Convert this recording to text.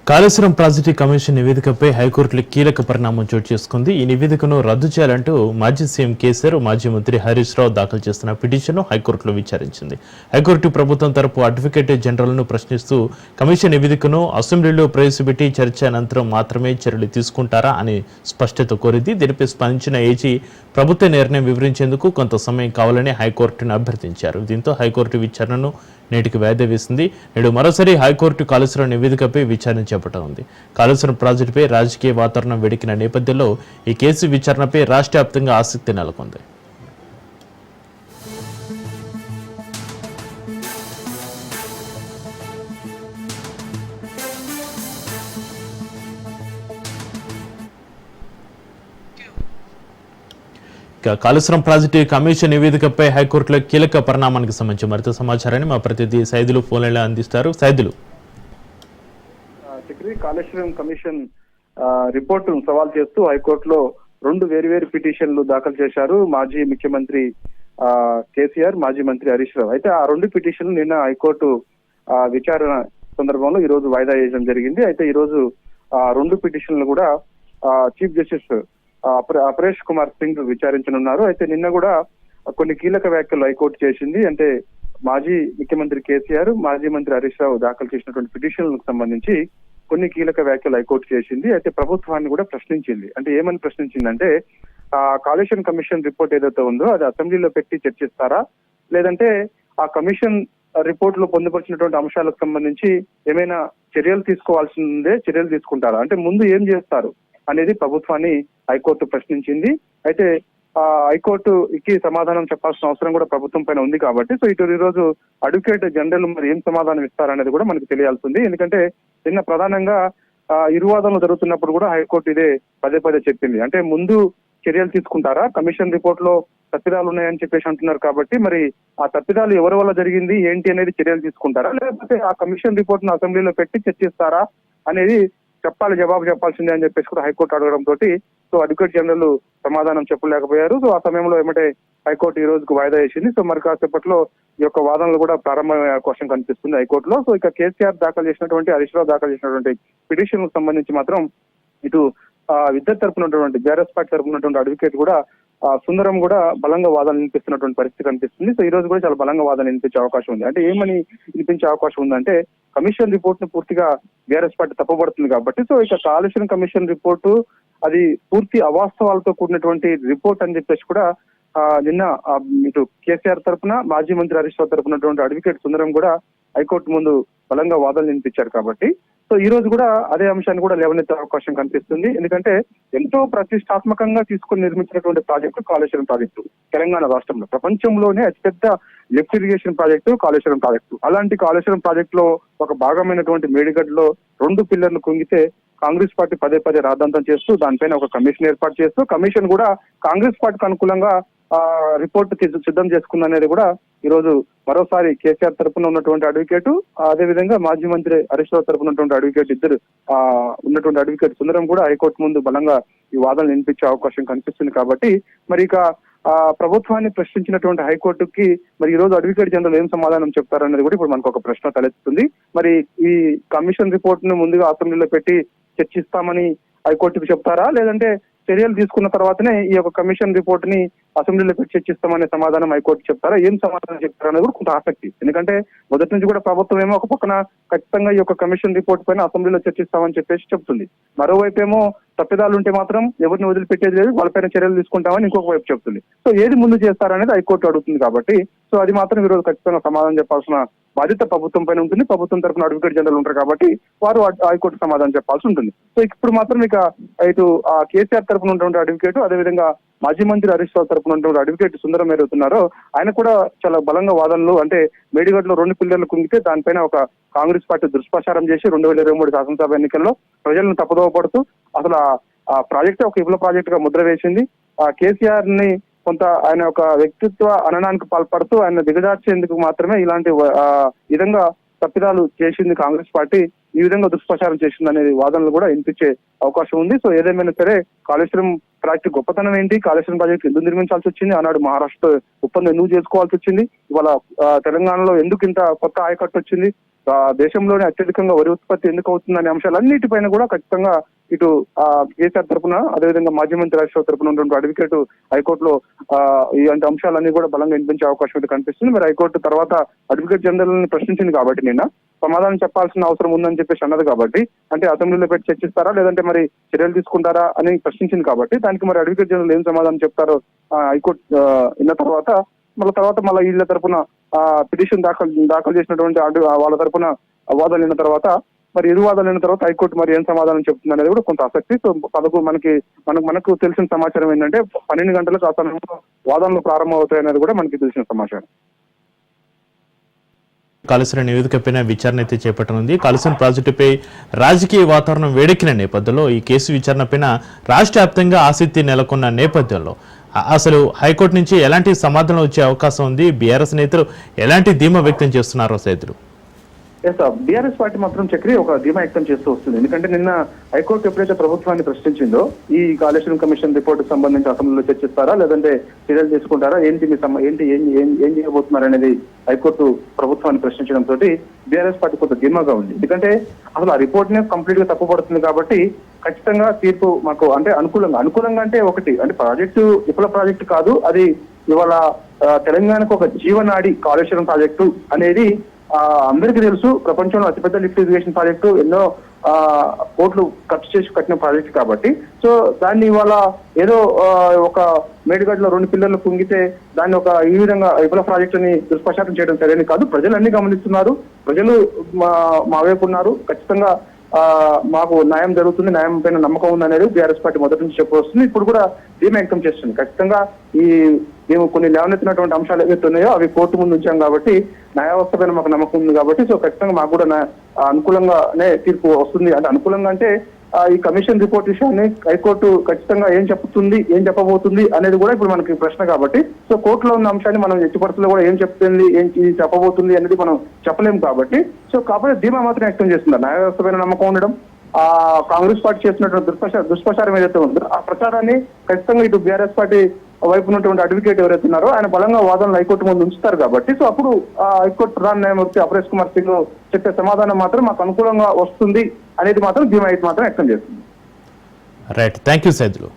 Kaleshwaram project commission నివేదికపై హైకోర్టులో కీలక పరిణామం చోటు చేసుకుంది. ఈ నివేదికను రద్దు చేయాలంటూ మాజీ సీఎం కేసీఆర్, మాజీ మంత్రి హరీష్ రావు దాఖలు చేస్తున్న పిటిషన్ను హైకోర్టులో విచారించింది. హైకోర్టు ప్రభుత్వం తరపు అడ్వకేట్ జనరల్ను ప్రశ్నిస్తూ కమిషన్ నివేదికను అసెంబ్లీలో ప్రవేశపెట్టి చర్చ అనంతరం మాత్రమే చర్యలు తీసుకుంటారా అని స్పష్టత కోరింది. దీనిపై స్పందించిన ఏజీ ప్రభుత్వ నిర్ణయం వివరించేందుకు కొంత సమయం కావాలని హైకోర్టును అభ్యర్థించారు. దీంతో హైకోర్టు విచారణను నేటికి వాయిదా వేసింది. నేడు మరోసారి హైకోర్టు కాళేశ్వరం నివేదికపై విచారణ చేపట్టనుంది. కాళేశ్వరం ప్రాజెక్టుపై రాజకీయ వాతావరణం వేడికిన నేపథ్యంలో ఈ కేసు విచారణపై రాష్ట్ర వ్యాప్తంగా ఆసక్తి నెలకొంది. కాళేశ్వరం ప్రాజెక్టు కమిషన్ నివేదికపై హైకోర్టులో కీలక పరిణామానికి సంబంధించి మరింత సమాచారాన్ని మా ప్రతినిధి సైదులు ఫోన్ లైన్లో అందిస్తారు. సైదులు, కాళేశ్వరం కమిషన్ రిపోర్టును సవాల్ చేస్తూ హైకోర్టులో రెండు వేరువేరు పిటిషన్లు దాఖలు చేశారు మాజీ ముఖ్యమంత్రి కేసీఆర్, మాజీ మంత్రి హరీష్ రావు. అయితే ఆ రెండు పిటిషన్లు నిన్న హైకోర్టు విచారణ సందర్భంలో ఈ రోజు వాయిదా వేయడం జరిగింది. అయితే ఈ రోజు రెండు పిటిషన్లు కూడా చీఫ్ జస్టిస్ అపరేష్ కుమార్ సింగ్ విచారించనున్నారు. అయితే నిన్న కూడా కొన్ని కీలక వ్యాఖ్యలు హైకోర్టు చేసింది. అంటే మాజీ ముఖ్యమంత్రి కేసీఆర్, మాజీ మంత్రి హరీష్ రావు దాఖలు చేసినటువంటి పిటిషన్లకు సంబంధించి కొన్ని కీలక వ్యాఖ్యలు హైకోర్టు చేసింది. అయితే ప్రభుత్వాన్ని కూడా ప్రశ్నించింది. అంటే ఏమని ప్రశ్నించిందంటే కాళేశ్వరం కమిషన్ రిపోర్ట్ ఏదైతే ఉందో అది అసెంబ్లీలో పెట్టి చర్చిస్తారా, లేదంటే ఆ కమిషన్ రిపోర్ట్ లో పొందుపరిచినటువంటి అంశాలకు సంబంధించి ఏమైనా చర్యలు తీసుకోవాల్సిందే, చర్యలు తీసుకుంటారా, అంటే ముందు ఏం చేస్తారు అనేది ప్రభుత్వాన్ని హైకోర్టు ప్రశ్నించింది. అయితే హైకోర్టుకి సమాధానం చెప్పాల్సిన అవసరం కూడా ప్రభుత్వం పైన ఉంది కాబట్టి సో ఇటు ఈ రోజు అడ్వకేట్ జనరల్ మరి ఏం సమాధానం ఇస్తారనేది కూడా మనకు తెలియాల్సింది. ఎందుకంటే నిన్న ప్రధానంగా ఇరువాదనలు జరుగుతున్నప్పుడు కూడా హైకోర్టు ఇదే పదే పదే చెప్పింది. అంటే ముందు చర్యలు తీసుకుంటారా, కమిషన్ రిపోర్ట్ లో తప్పిదాలు ఉన్నాయని చెప్పేసి అంటున్నారు కాబట్టి మరి ఆ తప్పిదాలు ఎవరి వల్ల జరిగింది ఏంటి అనేది చర్యలు తీసుకుంటారా, లేకపోతే ఆ కమిషన్ రిపోర్ట్ ను అసెంబ్లీలో పెట్టి చర్చిస్తారా అనేది జవాబు చెప్పాల్సిందే అని చెప్పేసి కూడా హైకోర్టు అడగడం తోటి సో అడ్వకేట్ జనరల్ సమాధానం చెప్పలేకపోయారు. సో ఆ సమయంలో ఏమంటే హైకోర్టు ఈ రోజుకు వాయిదా వేసింది. సో మరి కాసేపట్లో ఈ యొక్క వాదనలు కూడా ప్రారంభమయ్యే అవకాశం కనిపిస్తుంది హైకోర్టులో. సో ఇక కేసీఆర్ దాఖలు చేసినటువంటి, హరీష్ రావు దాఖలు చేసినటువంటి పిటిషన్ కు సంబంధించి మాత్రం ఇటు ఇద్దరు తరపునటువంటి బీఆర్ఎస్ పార్టీ తరపునటువంటి అడ్వకేట్ కూడా సుందరం కూడా బలంగా వాదనలు వినిపిస్తున్నటువంటి పరిస్థితి కనిపిస్తుంది. సో ఈ రోజు కూడా చాలా బలంగా వాదన వినిపించే అవకాశం ఉంది. అంటే ఏమని వినిపించే అవకాశం ఉందంటే కమిషన్ రిపోర్ట్ ను పూర్తిగా బీఆర్ఎస్ పార్టీ తప్పుపడుతుంది కాబట్టి సో ఇక కాళేశ్వరం కమిషన్ రిపోర్టు అది పూర్తి అవాస్తవాలతో కూడినటువంటి రిపోర్ట్ అని చెప్పేసి కూడా నిన్న ఇటు కేసీఆర్ తరపున, మాజీ మంత్రి హరీష్ రావు తరపునటువంటి అడ్వకేట్ సుందరం కూడా హైకోర్టు ముందు బలంగా వాదనలు వినిపించారు కాబట్టి సో ఈ రోజు కూడా అదే అంశాన్ని కూడా లేవనెత్తే అవకాశం కనిపిస్తుంది. ఎందుకంటే ఎంతో ప్రతిష్టాత్మకంగా తీసుకుని నిర్మించినటువంటి ప్రాజెక్టు కాళేశ్వరం ప్రాజెక్టు తెలంగాణ రాష్ట్రంలో ప్రపంచంలోనే అతిపెద్ద lift irrigation project Kaleshwaram project. అలాంటి కాళేశ్వరం ప్రాజెక్ట్ లో ఒక భాగమైనటువంటి మేడిగడ్డలో రెండు పిల్లర్లు కుంగితే కాంగ్రెస్ పార్టీ పదే పదే రాద్ధాంతం చేస్తూ దానిపైన ఒక కమిషన్ ఏర్పాటు చేస్తూ కమిషన్ కూడా కాంగ్రెస్ పార్టీకి అనుకూలంగా రిపోర్ట్ సిద్ధం చేసుకుందనేది కూడా ఈ రోజు మరోసారి కేసీఆర్ తరఫున ఉన్నటువంటి అడ్వకేట్, అదే విధంగా మాజీ మంత్రి హరీష్ రావు తరఫున ఉన్నటువంటి అడ్వకేట్ ఇద్దరు ఉన్నటువంటి అడ్వకేట్ సుందరం కూడా హైకోర్టు ముందు బలంగా ఈ వాదనలు వినిపించే అవకాశం కనిపిస్తుంది. కాబట్టి మరి ఇక ప్రభుత్వాన్ని ప్రశ్నించినటువంటి హైకోర్టుకి మరి ఈ రోజు అడ్వకేట్ జనరల్ ఏం సమాధానం చెప్తారనేది కూడా ఇప్పుడు మనకు ఒక ప్రశ్న తలెత్తుతుంది. మరి ఈ కమిషన్ రిపోర్ట్ ను ముందుగా అసెంబ్లీలో పెట్టి చర్చిస్తామని హైకోర్టుకు చెప్తారా, లేదంటే చర్యలు తీసుకున్న తర్వాతనే ఈ యొక్క కమిషన్ రిపోర్ట్ ని అసెంబ్లీలో పెట్టి చర్చిస్తామనే సమాధానం హైకోర్టు చెప్తారా, ఏం సమాధానం చెప్తారనేది కూడా కొంత ఆసక్తి. ఎందుకంటే మొదటి నుంచి కూడా ప్రభుత్వం ఏమో ఒక పక్కన ఖచ్చితంగా ఈ యొక్క కమిషన్ రిపోర్ట్ పైన అసెంబ్లీలో చర్చిస్తామని చెప్పేసి చెప్తుంది, మరోవైపు ఏమో తప్పిదాలు ఉంటే మాత్రం ఎవరిని వదిలిపెట్టేది లేదు, వాళ్ళపైన చర్యలు తీసుకుంటామని ఇంకొక వైపు చెప్తుంది. సో ఏది ముందు చేస్తారనేది హైకోర్టు అడుగుతుంది కాబట్టి సో అది మాత్రం ఈ రోజు ఖచ్చితంగా సమాధానం చెప్పాల్సిన బాధ్యత ప్రభుత్వం పైన ఉంటుంది. ప్రభుత్వం తరఫున అడ్వకేట్ జనరల్ ఉంటారు కాబట్టి వారు హైకోర్టు సమాధానం చెప్పాల్సి ఉంటుంది. సో ఇప్పుడు మాత్రం ఇక ఇటు కేసీఆర్ తరఫున ఉన్నటువంటి అడ్వకేట్, అదేవిధంగా మాజీ మంత్రి హరీష్ రావు తరఫున ఉన్నటువంటి అడ్వకేట్ సుందరం ఏదవుతున్నారో ఆయన కూడా చాలా బలంగా వాదనలు, అంటే మేడిగడ్డలో రెండు పిల్లర్లు కుంగితే దానిపైన ఒక కాంగ్రెస్ పార్టీ దుష్ప్రచారం చేసి 2023 శాసనసభ ఎన్నికల్లో ప్రజలను తప్పుదోవ పడుతూ అసలు ఆ ప్రాజెక్ట్ ఒక విఫల ప్రాజెక్ట్ గా ముద్ర వేసింది. కేసీఆర్ ని కొంత ఆయన ఒక వ్యక్తిత్వ అననానికి పాల్పడుతూ ఆయన దిగజార్చేందుకు మాత్రమే ఇలాంటి విధంగా తప్పిదాలు చేసింది కాంగ్రెస్ పార్టీ, ఈ విధంగా దుష్ప్రచారం చేసింది అనేది వాదనలు కూడా వినిపించే అవకాశం ఉంది. సో ఏదేమైనా సరే కాళేశ్వరం ప్రాజెక్టు గొప్పతనం ఏంటి, కాళేశ్వరం ప్రాజెక్టు ఎందుకు నిర్మించాల్సి వచ్చింది, ఆనాడు మహారాష్ట్ర ఒప్పందం ఎందుకు చేసుకోవాల్సి వచ్చింది, ఇవాళ తెలంగాణలో ఎందుకు ఇంత కొత్త ఆయకట్టు వచ్చింది, దేశంలోనే అత్యధికంగా వరి ఉత్పత్తి ఎందుకు అవుతుందనే అంశాలన్నిటిపైన కూడా ఖచ్చితంగా ఇటు కేసీఆర్ తరపున అదేవిధంగా మాజీ మంత్రి హరీష్ రావు తరపున ఉన్నటువంటి అడ్వకేట్ హైకోర్టులో ఇలాంటి అంశాలన్నీ కూడా బలంగా వినిపించే అవకాశం అయితే కనిపిస్తుంది. మరి హైకోర్టు తర్వాత అడ్వకేట్ జనరల్ ని ప్రశ్నించింది కాబట్టి నిన్న సమాధానం చెప్పాల్సిన అవసరం ఉందని చెప్పేసి అన్నది కాబట్టి, అంటే అసెంబ్లీలో పెట్టి చర్చిస్తారా లేదంటే మరి చర్యలు తీసుకుంటారా అని ప్రశ్నించింది కాబట్టి దానికి మరి అడ్వకేట్ జనరల్ ఏం సమాధానం చెప్తారో హైకోర్టు విన్న తర్వాత మళ్ళీ వీళ్ళ తరపున పిటిషన్ దాఖలు చేసినటువంటి వాళ్ళ తరపున వాదనలు విన్న తర్వాత మరి ఇరు వాదనలు విన్న తర్వాత హైకోర్టు మరి ఏం సమాధానం చెప్తుంది అనేది కూడా కొంత ఆసక్తి. సో మనకు తెలిసిన సమాచారం ఏంటంటే 12 గంటలకు ఆ సమయంలో వాదనలు ప్రారంభమవుతాయి అనేది కూడా మనకి తెలిసిన సమాచారం. కాళేశ్వరం నివేదికపైన విచారణ అయితే చేపట్టనుంది. కాళేశ్వరం ప్రాజెక్టుపై రాజకీయ వాతావరణం వేడెక్కిన నేపథ్యంలో ఈ కేసు విచారణపైన రాష్ట్ర వ్యాప్తంగా ఆసక్తి నెలకొన్న నేపథ్యంలో అసలు హైకోర్టు నుంచి ఎలాంటి సమాధానం వచ్చే అవకాశం ఉంది, బీఆర్ఎస్ నేతలు ఎలాంటి ధీమా వ్యక్తం చేస్తున్నారో సైతులు? బీఆర్ఎస్ పార్టీ మాత్రం చక్రి ఒక ధీమా వ్యక్తం చేస్తూ వస్తుంది. ఎందుకంటే నిన్న హైకోర్టు ఎప్పుడైతే ప్రభుత్వాన్ని ప్రశ్నించిందో ఈ కాళేశ్వరం కమిషన్ రిపోర్టు సంబంధించి అసెంబ్లీలో చర్చిస్తారా లేదంటే చర్యలు తీసుకుంటారా, ఏం చేయబోతున్నారు అనేది హైకోర్టు ప్రభుత్వాన్ని ప్రశ్నించడంతో బీఆర్ఎస్ పార్టీ కొంత ధీమాగా ఉంది. ఎందుకంటే అసలు ఆ రిపోర్ట్ నే కంప్లీట్ గా తప్పుపడుతుంది కాబట్టి ఖచ్చితంగా తీర్పు మాకు అంటే అనుకూలంగా అంటే ఒకటి అంటే ప్రాజెక్టు విఫల ప్రాజెక్టు కాదు, అది ఇవాళ తెలంగాణకు ఒక జీవనాడి కాళేశ్వరం ప్రాజెక్టు అనేది అందరికీ తెలుసు. ప్రపంచంలో అతిపెద్ద లిఫ్ట్ ఇరిగేషన్ ప్రాజెక్టు, ఎన్నో కోట్లు ఖర్చు చేసి కట్టిన ప్రాజెక్టు కాబట్టి సో దాన్ని ఇవాళ ఏదో ఒక మేడిగడ్డలో 2 పిల్లర్లు కుంగితే దాన్ని ఈ విధంగా విఫల ప్రాజెక్టు అని దుష్ప్రచారం చేయడం సరైనది కాదు. ప్రజలు అన్ని గమనిస్తున్నారు, ప్రజలు మా వైపు ఉన్నారు. ఖచ్చితంగా మాకు న్యాయం జరుగుతుంది, న్యాయం పైన నమ్మకం ఉంది అనేది బీఆర్ఎస్ పార్టీ మొదటి నుంచి చెప్పొస్తుంది. ఇప్పుడు కూడా ధీమా వ్యక్తం చేస్తుంది. ఖచ్చితంగా మేము కొన్ని లేవనెత్తినటువంటి అంశాలు ఏవైతే ఉన్నాయో అవి కోర్టు ముందు ఉంచాం కాబట్టి న్యాయ వ్యవస్థ పైన మాకు నమ్మకం ఉంది కాబట్టి సో ఖచ్చితంగా మాకు కూడా అనుకూలంగానే తీర్పు వస్తుంది. అంటే అనుకూలంగా అంటే ఈ కమిషన్ రిపోర్ట్ విషయాన్ని హైకోర్టు ఖచ్చితంగా ఏం చెప్పబోతుంది అనేది కూడా ఇప్పుడు మనకి ప్రశ్న కాబట్టి సో కోర్టులో ఉన్న అంశాన్ని మనం ఎట్టి పరిస్థితుల్లో కూడా ఏం చెప్తుంది చెప్పబోతుంది అనేది మనం చెప్పలేము కాబట్టి సో కాబట్టి ధీమా మాత్రం వ్యక్తం చేస్తున్నారు. న్యాయ వ్యవస్థ పైన నమ్మకం ఉండడం, కాంగ్రెస్ పార్టీ చేస్తున్నటువంటి దుష్ప్రచారం ఏదైతే ఉందో ఆ ప్రచారాన్ని ఖచ్చితంగా ఇటు బీఆర్ఎస్ పార్టీ వైపు ఉన్నటువంటి అడ్వకేట్ ఎవరైతే ఉన్నారో ఆయన బలంగా వాదనలు హైకోర్టు ముందు ఉంచుతారు కాబట్టి సో అప్పుడు హైకోర్టు ప్రధాన న్యాయమూర్తి అపరేష్ కుమార్ సింగ్ చెప్పే సమాధానం మాత్రం మాకు అనుకూలంగా వస్తుంది అనేది మాత్రం ధీమా అయితే మాత్రం వ్యక్తం చేస్తుంది. Right, thank you Saidulu.